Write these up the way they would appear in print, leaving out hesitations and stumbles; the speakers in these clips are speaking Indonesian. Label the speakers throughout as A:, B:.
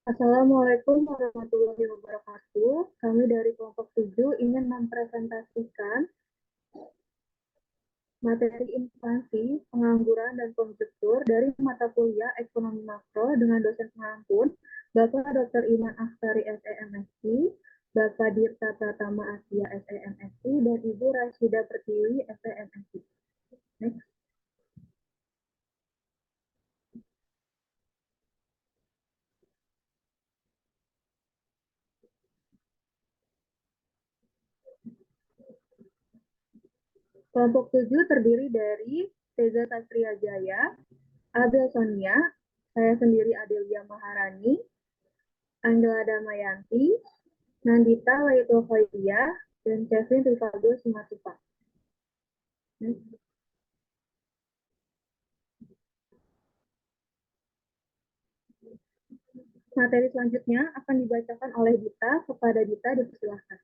A: Assalamualaikum warahmatullahi wabarakatuh. Kami dari kelompok 7 ingin mempresentasikan materi inflasi, pengangguran, dan konjektur dari mata kuliah Ekonomi Makro dengan dosen pengampun, Bapak Dr. Iman Akhtari SEMSI, Bapak Dirta Pratama Asia SEMSI, dan Ibu Rashida Pertiwi SEMSI. Next. Kelompok 7 terdiri dari Teza Satria Jaya, Abel Sonia, saya sendiri Adelia Maharani, Angela Damayanti, Nandita Laito Hoidia, dan Kevin Rivaldo Simatupang. Materi selanjutnya akan dibacakan oleh Dita. Kepada Dita dipersilakan.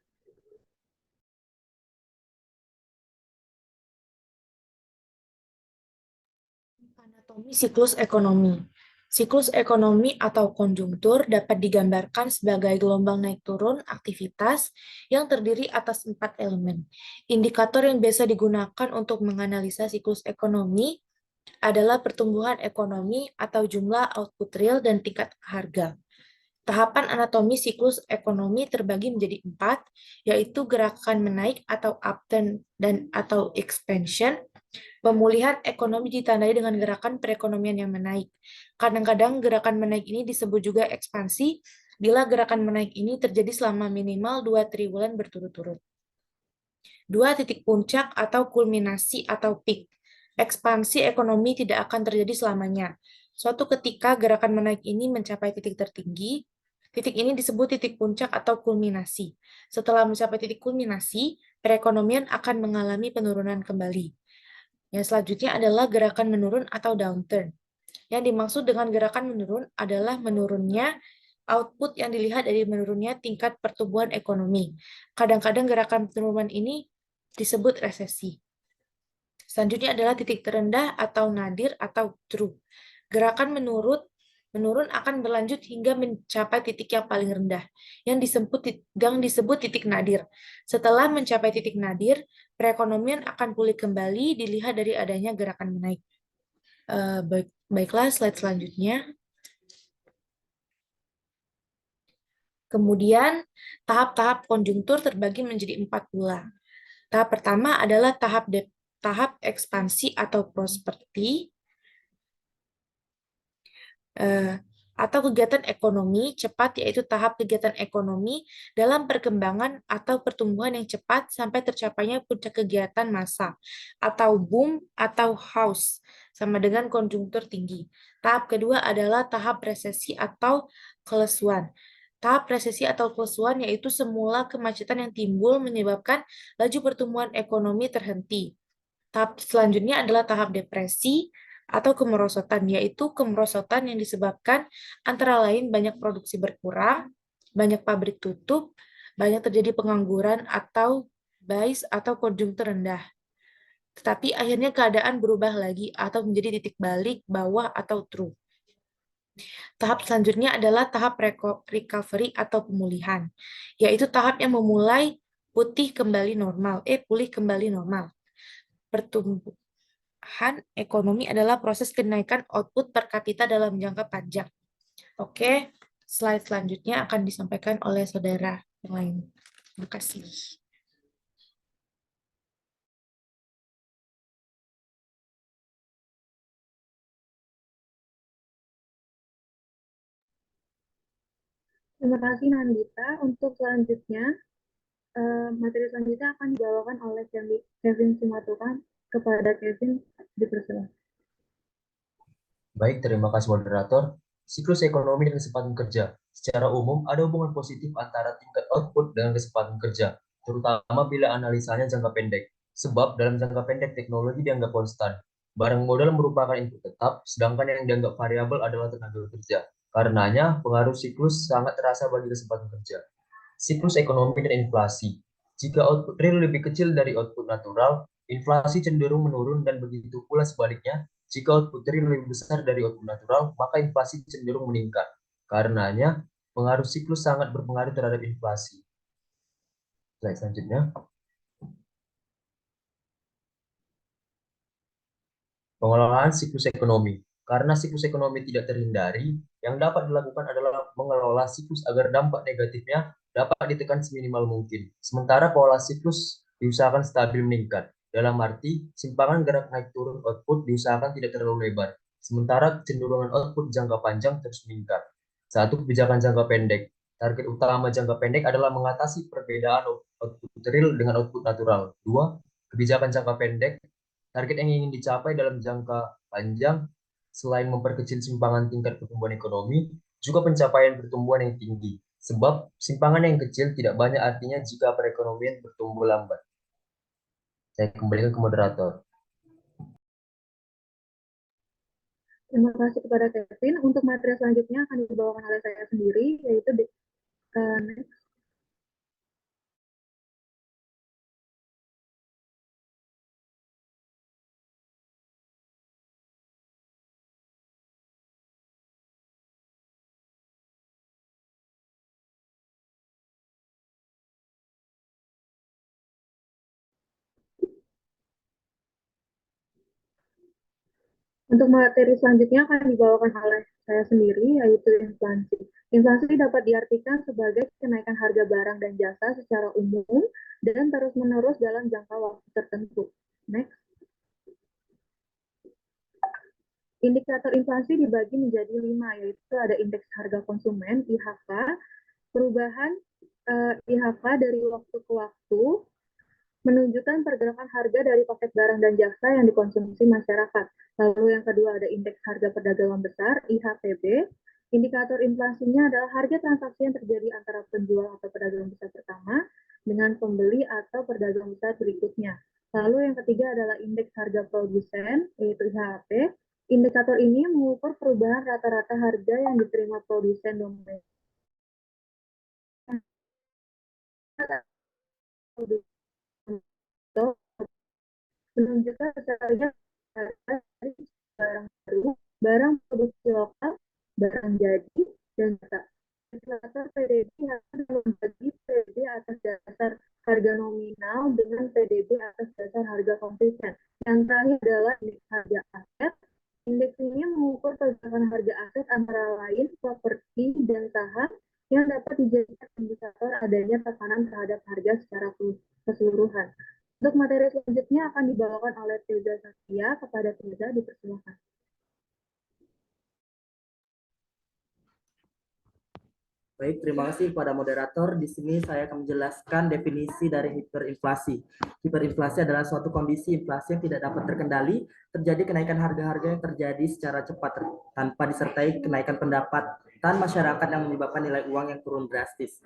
B: Anatomi siklus ekonomi. Siklus ekonomi atau konjungtur dapat digambarkan sebagai gelombang naik turun aktivitas yang terdiri atas 4 elemen. Indikator yang biasa digunakan untuk menganalisa siklus ekonomi adalah pertumbuhan ekonomi atau jumlah output real dan tingkat harga. Tahapan anatomi siklus ekonomi terbagi menjadi 4, yaitu gerakan menaik atau upturn dan atau expansion. Pemulihan ekonomi ditandai dengan gerakan perekonomian yang menaik. Kadang-kadang gerakan menaik ini disebut juga ekspansi bila gerakan menaik ini terjadi selama minimal 2 triwulan berturut-turut. 2 titik puncak atau kulminasi atau peak. Ekspansi ekonomi tidak akan terjadi selamanya. Suatu ketika gerakan menaik ini mencapai titik tertinggi, titik ini disebut titik puncak atau kulminasi. Setelah mencapai titik kulminasi, perekonomian akan mengalami penurunan kembali. Yang selanjutnya adalah gerakan menurun atau downturn. Yang dimaksud dengan gerakan menurun adalah menurunnya output yang dilihat dari menurunnya tingkat pertumbuhan ekonomi. Kadang-kadang gerakan penurunan ini disebut resesi. Selanjutnya adalah titik terendah atau nadir atau true. Gerakan menurun akan berlanjut hingga mencapai titik yang paling rendah, yang disebut titik nadir. Setelah mencapai titik nadir, perekonomian akan pulih kembali dilihat dari adanya gerakan menaik. Baiklah, slide selanjutnya. Kemudian, tahap-tahap konjungtur terbagi menjadi 4 pula. Tahap pertama adalah tahap ekspansi atau prosperity, atau kegiatan ekonomi cepat, yaitu tahap kegiatan ekonomi dalam perkembangan atau pertumbuhan yang cepat sampai tercapainya puncak kegiatan massa, atau boom atau house, sama dengan konjungtur tinggi. Tahap kedua adalah tahap resesi atau kelesuan. Tahap resesi atau kelesuan yaitu semula kemacetan yang timbul menyebabkan laju pertumbuhan ekonomi terhenti. Tahap selanjutnya adalah tahap depresi atau kemerosotan, yaitu kemerosotan yang disebabkan antara lain banyak produksi berkurang, banyak pabrik tutup, banyak terjadi pengangguran atau BAIS atau konjungtur rendah. Tetapi akhirnya keadaan berubah lagi atau menjadi titik balik, bawah, atau true. Tahap selanjutnya adalah tahap recovery atau pemulihan, yaitu tahap yang memulai pulih kembali normal. Pertumbuhan ekonomi adalah proses kenaikan output per kapita dalam jangka panjang. Oke, slide selanjutnya akan disampaikan oleh saudara yang lain. Terima kasih.
A: Terima kasih Nandita. Untuk selanjutnya, materi selanjutnya akan dibawakan oleh Kevin Simatupang. Kepada Kevin dipersilakan.
C: Baik, terima kasih moderator. Siklus ekonomi dan kesempatan kerja. Secara umum, ada hubungan positif antara tingkat output dengan kesempatan kerja, terutama bila analisanya jangka pendek. Sebab dalam jangka pendek teknologi dianggap konstan. Barang modal merupakan input tetap, sedangkan yang dianggap variabel adalah tenaga kerja. Karenanya, pengaruh siklus sangat terasa bagi kesempatan kerja. Siklus ekonomi dan inflasi. Jika output real lebih kecil dari output natural, inflasi cenderung menurun dan begitu pula sebaliknya. Jika output real lebih besar dari output natural, maka inflasi cenderung meningkat. Karenanya, Pengaruh siklus sangat berpengaruh terhadap inflasi. Slide selanjutnya. Pengelolaan siklus ekonomi. Karena siklus ekonomi tidak terhindari, yang dapat dilakukan adalah mengelola siklus agar dampak negatifnya dapat ditekan seminimal mungkin. Sementara pola siklus diusahakan stabil meningkat. Dalam arti, simpangan gerak naik turun output diusahakan tidak terlalu lebar. Sementara kecenderungan output jangka panjang terus meningkat. Satu, kebijakan jangka pendek. Target utama jangka pendek adalah mengatasi perbedaan output real dengan output natural. Dua, kebijakan jangka pendek. Target yang ingin dicapai dalam jangka panjang, selain memperkecil simpangan tingkat pertumbuhan ekonomi, juga pencapaian pertumbuhan yang tinggi. Sebab simpangan yang kecil tidak banyak artinya jika perekonomian bertumbuh lambat. Saya kembalikan ke moderator.
A: Terima kasih kepada Kevin. Untuk materi selanjutnya akan dibawakan oleh saya sendiri, yaitu next. Untuk materi selanjutnya akan dibawakan oleh saya sendiri, yaitu inflasi. Inflasi dapat diartikan sebagai kenaikan harga barang dan jasa secara umum dan terus-menerus dalam jangka waktu tertentu. Next. Indikator inflasi dibagi menjadi 5, yaitu ada indeks harga konsumen, IHK, perubahan IHK dari waktu ke waktu, menunjukkan pergerakan harga dari paket barang dan jasa yang dikonsumsi masyarakat. Lalu yang kedua ada indeks harga perdagangan besar, IHPB. Indikator inflasinya adalah harga transaksi yang terjadi antara penjual atau pedagang besar pertama dengan pembeli atau pedagang besar berikutnya. Lalu yang ketiga adalah indeks harga produsen, yaitu IHP. Indikator ini mengukur perubahan rata-rata harga yang diterima produsen domestik menunjukkan besarnya dari barang baru, barang produksi lokal, barang jadi, dan jasa. Indikator PDB akan membagi PDB atas dasar harga nominal dengan PDB atas dasar harga konsisten. Yang terakhir adalah indeks harga aset. Indeks ini mengukur pergerakan harga aset antara lain properti dan saham yang dapat dijadikan indikator adanya tekanan terhadap harga secara keseluruhan. Untuk materi selanjutnya akan dibawakan oleh Tilda Satya. Kepada Tilda, dipersilakan.
D: Baik, terima kasih kepada moderator. Di sini saya akan menjelaskan definisi dari hiperinflasi. Hiperinflasi adalah suatu kondisi inflasi yang tidak dapat terkendali, terjadi kenaikan harga-harga yang terjadi secara cepat tanpa disertai kenaikan pendapatan masyarakat yang menyebabkan nilai uang yang turun drastis.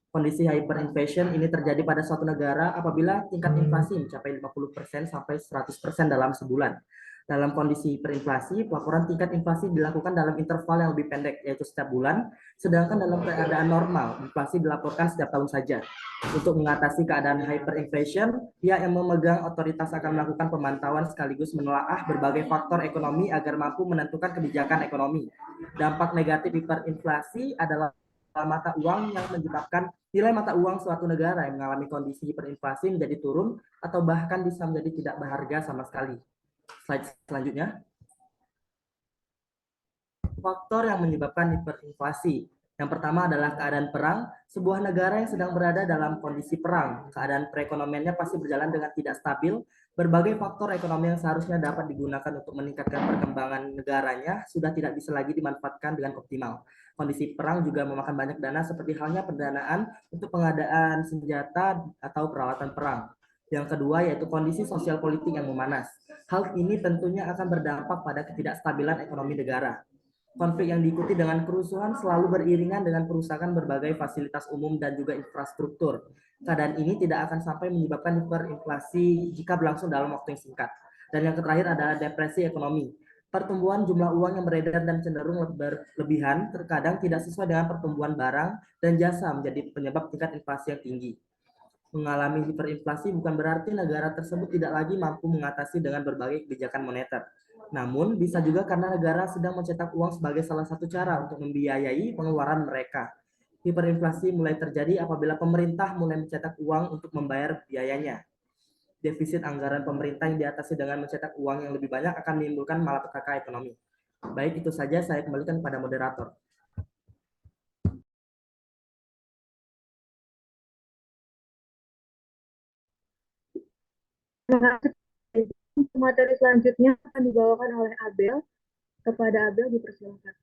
D: Kondisi hyperinflation ini terjadi pada suatu negara apabila tingkat inflasi mencapai 50% sampai 100% dalam sebulan. Dalam kondisi hiperinflasi, pelaporan tingkat inflasi dilakukan dalam interval yang lebih pendek, yaitu setiap bulan, sedangkan dalam keadaan normal, inflasi dilaporkan setiap tahun saja. Untuk mengatasi keadaan hyperinflation, pihak yang memegang otoritas akan melakukan pemantauan sekaligus menelaah berbagai faktor ekonomi agar mampu menentukan kebijakan ekonomi. Dampak negatif hiperinflasi adalah mata uang yang menyebabkan nilai mata uang suatu negara yang mengalami kondisi hiperinflasi menjadi turun atau bahkan bisa menjadi tidak berharga sama sekali. Slide selanjutnya. Faktor yang menyebabkan hiperinflasi. Yang pertama adalah keadaan perang. Sebuah negara yang sedang berada dalam kondisi perang, keadaan perekonomiannya pasti berjalan dengan tidak stabil. Berbagai faktor ekonomi yang seharusnya dapat digunakan untuk meningkatkan perkembangan negaranya sudah tidak bisa lagi dimanfaatkan dengan optimal. Kondisi perang juga memakan banyak dana seperti halnya pendanaan untuk pengadaan senjata atau peralatan perang. Yang kedua yaitu kondisi sosial politik yang memanas. Hal ini tentunya akan berdampak pada ketidakstabilan ekonomi negara. Konflik yang diikuti dengan kerusuhan selalu beriringan dengan perusakan berbagai fasilitas umum dan juga infrastruktur. Keadaan ini tidak akan sampai menyebabkan hiperinflasi jika berlangsung dalam waktu yang singkat. Dan yang terakhir adalah depresi ekonomi. Pertumbuhan jumlah uang yang beredar dan cenderung berlebihan terkadang tidak sesuai dengan pertumbuhan barang dan jasa menjadi penyebab tingkat inflasi yang tinggi. Mengalami hiperinflasi bukan berarti negara tersebut tidak lagi mampu mengatasi dengan berbagai kebijakan moneter. Namun, bisa juga karena negara sedang mencetak uang sebagai salah satu cara untuk membiayai pengeluaran mereka. Hiperinflasi mulai terjadi apabila pemerintah mulai mencetak uang untuk membayar biayanya. Defisit anggaran pemerintah yang diatasi dengan mencetak uang yang lebih banyak akan menimbulkan malapetaka ekonomi. Baik, itu saja, saya kembalikan kepada moderator.
A: Terima kasih. Materi selanjutnya akan dibawakan oleh Abel. Kepada Abel dipersilakan.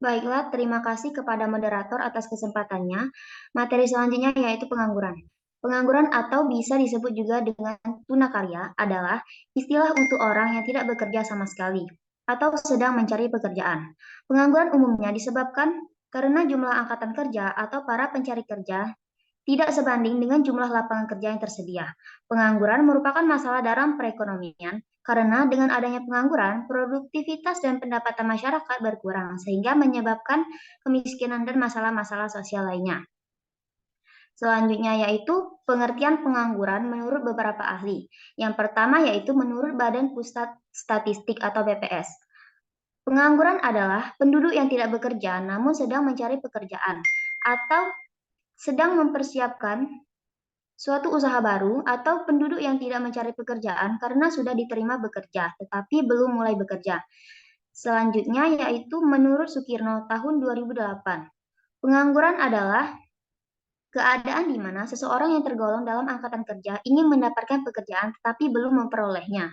E: Baiklah, terima kasih kepada moderator atas kesempatannya. Materi selanjutnya yaitu pengangguran. Pengangguran atau bisa disebut juga dengan tunakarya adalah istilah untuk orang yang tidak bekerja sama sekali atau sedang mencari pekerjaan. Pengangguran umumnya disebabkan karena jumlah angkatan kerja atau para pencari kerja tidak sebanding dengan jumlah lapangan kerja yang tersedia. Pengangguran merupakan masalah dalam perekonomian karena dengan adanya pengangguran, produktivitas dan pendapatan masyarakat berkurang sehingga menyebabkan kemiskinan dan masalah-masalah sosial lainnya. Selanjutnya yaitu pengertian pengangguran menurut beberapa ahli. Yang pertama yaitu menurut Badan Pusat Statistik atau BPS. Pengangguran adalah penduduk yang tidak bekerja namun sedang mencari pekerjaan atau sedang mempersiapkan suatu usaha baru atau penduduk yang tidak mencari pekerjaan karena sudah diterima bekerja tetapi belum mulai bekerja. Selanjutnya yaitu menurut Sukirno tahun 2008. Pengangguran adalah keadaan di mana seseorang yang tergolong dalam angkatan kerja ingin mendapatkan pekerjaan tetapi belum memperolehnya.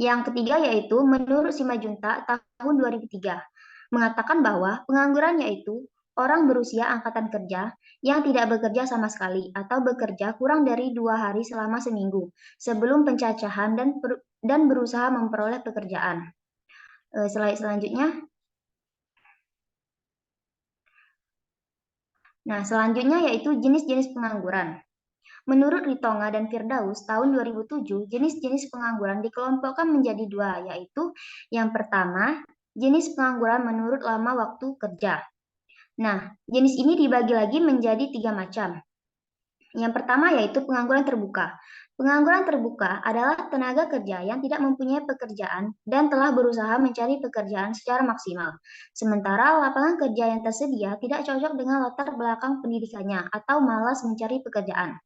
E: Yang ketiga yaitu menurut Simajunta tahun 2003 mengatakan bahwa pengangguran yaitu orang berusia angkatan kerja yang tidak bekerja sama sekali atau bekerja kurang dari 2 hari selama seminggu sebelum pencacahan dan berusaha memperoleh pekerjaan. Slide selanjutnya. Nah, selanjutnya yaitu jenis-jenis pengangguran. Menurut Ritonga dan Firdaus tahun 2007, jenis-jenis pengangguran dikelompokkan menjadi 2, yaitu yang pertama, jenis pengangguran menurut lama waktu kerja. Nah, jenis ini dibagi lagi menjadi 3 macam. Yang pertama yaitu pengangguran terbuka. Pengangguran terbuka adalah tenaga kerja yang tidak mempunyai pekerjaan dan telah berusaha mencari pekerjaan secara maksimal. Sementara lapangan kerja yang tersedia tidak cocok dengan latar belakang pendidikannya atau malas mencari pekerjaan.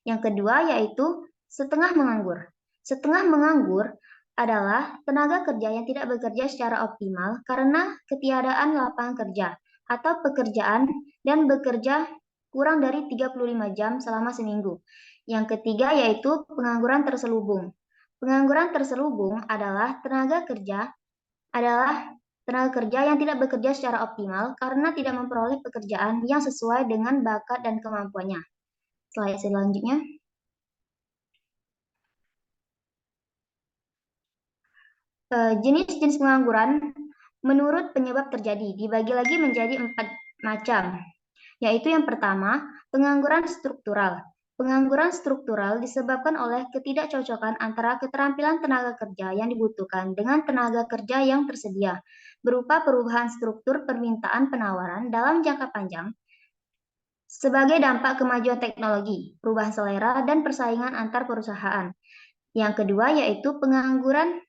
E: Yang kedua yaitu setengah menganggur. Setengah menganggur adalah tenaga kerja yang tidak bekerja secara optimal karena ketiadaan lapangan kerja atau pekerjaan dan bekerja kurang dari 35 jam selama seminggu. Yang ketiga yaitu pengangguran terselubung. Pengangguran terselubung adalah tenaga kerja yang tidak bekerja secara optimal karena tidak memperoleh pekerjaan yang sesuai dengan bakat dan kemampuannya. Slide selanjutnya. Jenis-jenis pengangguran menurut penyebab terjadi dibagi lagi menjadi 4 macam, yaitu yang pertama, pengangguran struktural. Pengangguran struktural disebabkan oleh ketidakcocokan antara keterampilan tenaga kerja yang dibutuhkan dengan tenaga kerja yang tersedia, berupa perubahan struktur permintaan penawaran dalam jangka panjang, sebagai dampak kemajuan teknologi, perubahan selera, dan persaingan antar perusahaan. Yang kedua yaitu pengangguran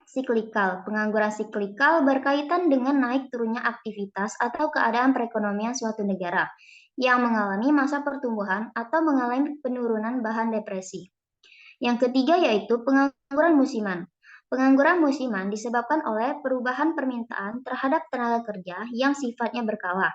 E: siklikal. Pengangguran siklikal berkaitan dengan naik turunnya aktivitas atau keadaan perekonomian suatu negara yang mengalami masa pertumbuhan atau mengalami penurunan bahan depresi. Yang ketiga yaitu pengangguran musiman. Pengangguran musiman disebabkan oleh perubahan permintaan terhadap tenaga kerja yang sifatnya berkala.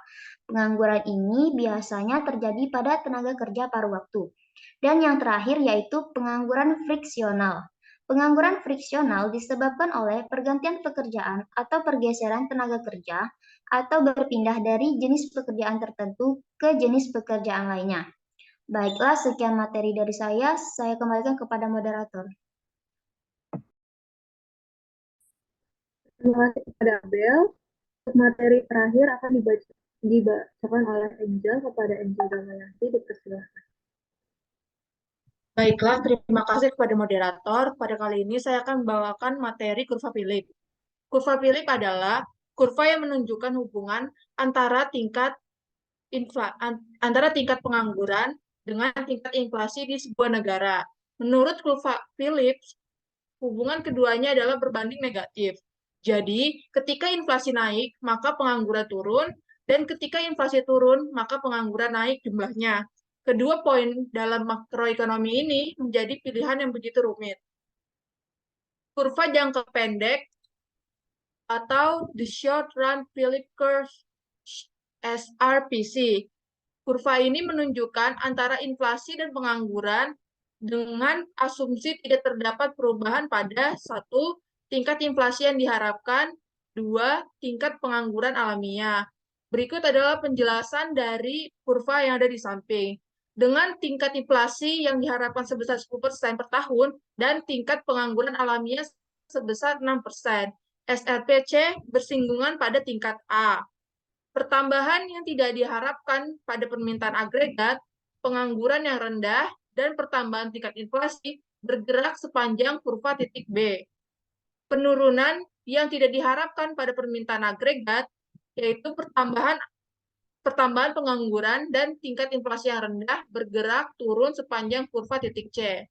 E: Pengangguran ini biasanya terjadi pada tenaga kerja paruh waktu. Dan yang terakhir yaitu pengangguran friksional. Pengangguran friksional disebabkan oleh pergantian pekerjaan atau pergeseran tenaga kerja atau berpindah dari jenis pekerjaan tertentu ke jenis pekerjaan lainnya. Baiklah, sekian materi dari saya kembalikan kepada moderator.
A: Terima kasih kepada Abel. Materi terakhir akan dibacakan oleh Angel kepada Angel Damayanti. Dipersilakan.
B: Baiklah, terima kasih kepada moderator. Pada kali ini saya akan membawakan materi kurva Philip. Kurva Philip adalah kurva yang menunjukkan hubungan antara tingkat pengangguran dengan tingkat inflasi di sebuah negara. Menurut kurva Philip, hubungan keduanya adalah berbanding negatif.
F: Jadi, ketika inflasi naik, maka pengangguran turun, dan ketika inflasi turun, maka pengangguran naik jumlahnya. Kedua poin dalam makroekonomi ini menjadi pilihan yang begitu rumit. Kurva jangka pendek atau the short run Philip curve SRPC. Kurva ini menunjukkan antara inflasi dan pengangguran dengan asumsi tidak terdapat perubahan pada satu, tingkat inflasi yang diharapkan, dua, tingkat pengangguran alamiah. Berikut adalah penjelasan dari kurva yang ada di samping. Dengan tingkat inflasi yang diharapkan sebesar 10% per tahun dan tingkat pengangguran alamiah sebesar 6%. SRPC bersinggungan pada tingkat A. Pertambahan yang tidak diharapkan pada permintaan agregat, pengangguran yang rendah, dan pertambahan tingkat inflasi bergerak sepanjang kurva titik B. Penurunan yang tidak diharapkan pada permintaan agregat, yaitu pertambahan pengangguran dan tingkat inflasi yang rendah bergerak turun sepanjang kurva titik C.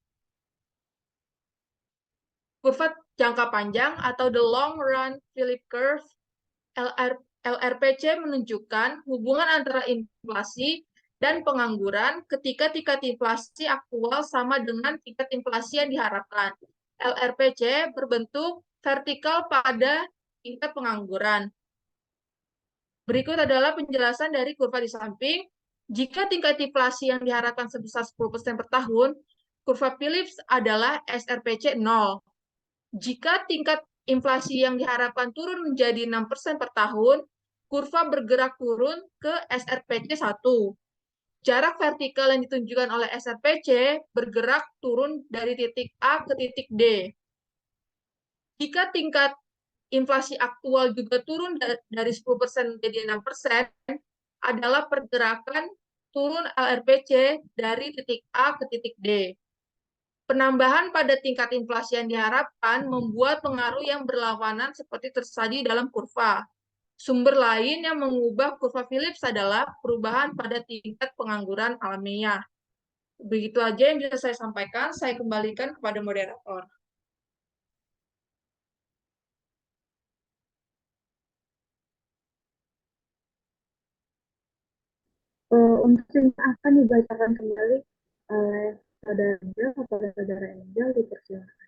F: Kurva jangka panjang atau the long run Philip curve LRPC menunjukkan hubungan antara inflasi dan pengangguran ketika tingkat inflasi aktual sama dengan tingkat inflasi yang diharapkan. LRPC berbentuk vertikal pada tingkat pengangguran. Berikut adalah penjelasan dari kurva di samping. Jika tingkat inflasi yang diharapkan sebesar 10% per tahun, kurva Phillips adalah SRPC 0. Jika tingkat inflasi yang diharapkan turun menjadi 6% per tahun, kurva bergerak turun ke SRPC 1. Jarak vertikal yang ditunjukkan oleh SRPC bergerak turun dari titik A ke titik D. Jika tingkat inflasi aktual juga turun dari 10% menjadi 6%, adalah pergerakan turun LRPC dari titik A ke titik D. Penambahan pada tingkat inflasi yang diharapkan membuat pengaruh yang berlawanan seperti tersaji dalam kurva. Sumber lain yang mengubah kurva Phillips adalah perubahan pada tingkat pengangguran alamiah. Begitu aja yang bisa saya sampaikan, saya kembalikan kepada moderator.
A: Untuk ini akan dibacakan kembali oleh saudara Angel kepada saudara Angel, dipersilakan.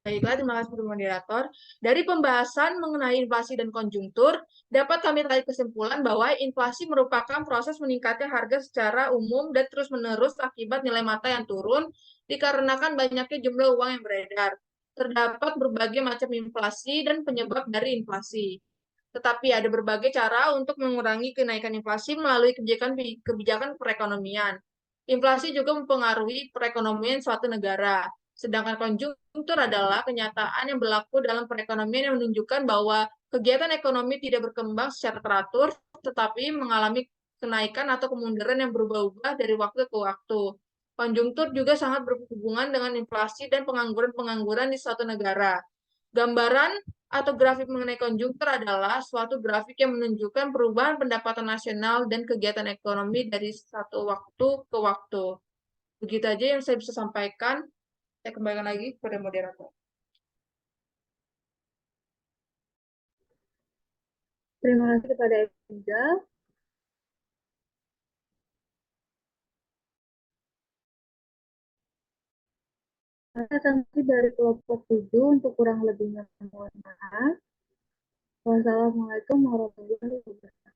F: Baiklah, terima kasih kepada moderator. Dari pembahasan mengenai inflasi dan konjungtur, dapat kami tarik kesimpulan bahwa inflasi merupakan proses meningkatnya harga secara umum dan terus-menerus akibat nilai mata yang turun dikarenakan banyaknya jumlah uang yang beredar. Terdapat berbagai macam inflasi dan penyebab dari inflasi. Tetapi ada berbagai cara untuk mengurangi kenaikan inflasi melalui kebijakan perekonomian. Inflasi juga mempengaruhi perekonomian suatu negara. Sedangkan konjungtur adalah kenyataan yang berlaku dalam perekonomian yang menunjukkan bahwa kegiatan ekonomi tidak berkembang secara teratur, tetapi mengalami kenaikan atau kemunduran yang berubah-ubah dari waktu ke waktu. Konjungtur juga sangat berhubungan dengan inflasi dan pengangguran-pengangguran di suatu negara. Gambaran atau grafik mengenai konjungtur adalah suatu grafik yang menunjukkan perubahan pendapatan nasional dan kegiatan ekonomi dari satu waktu ke waktu. Begitu aja yang saya bisa sampaikan. Saya kembalikan lagi kepada moderator.
A: Terima kasih kepada Angel. Sanksi dari kelompok 7 untuk kurang lebihnya mohon maaf. Wassalamualaikum warahmatullahi wabarakatuh.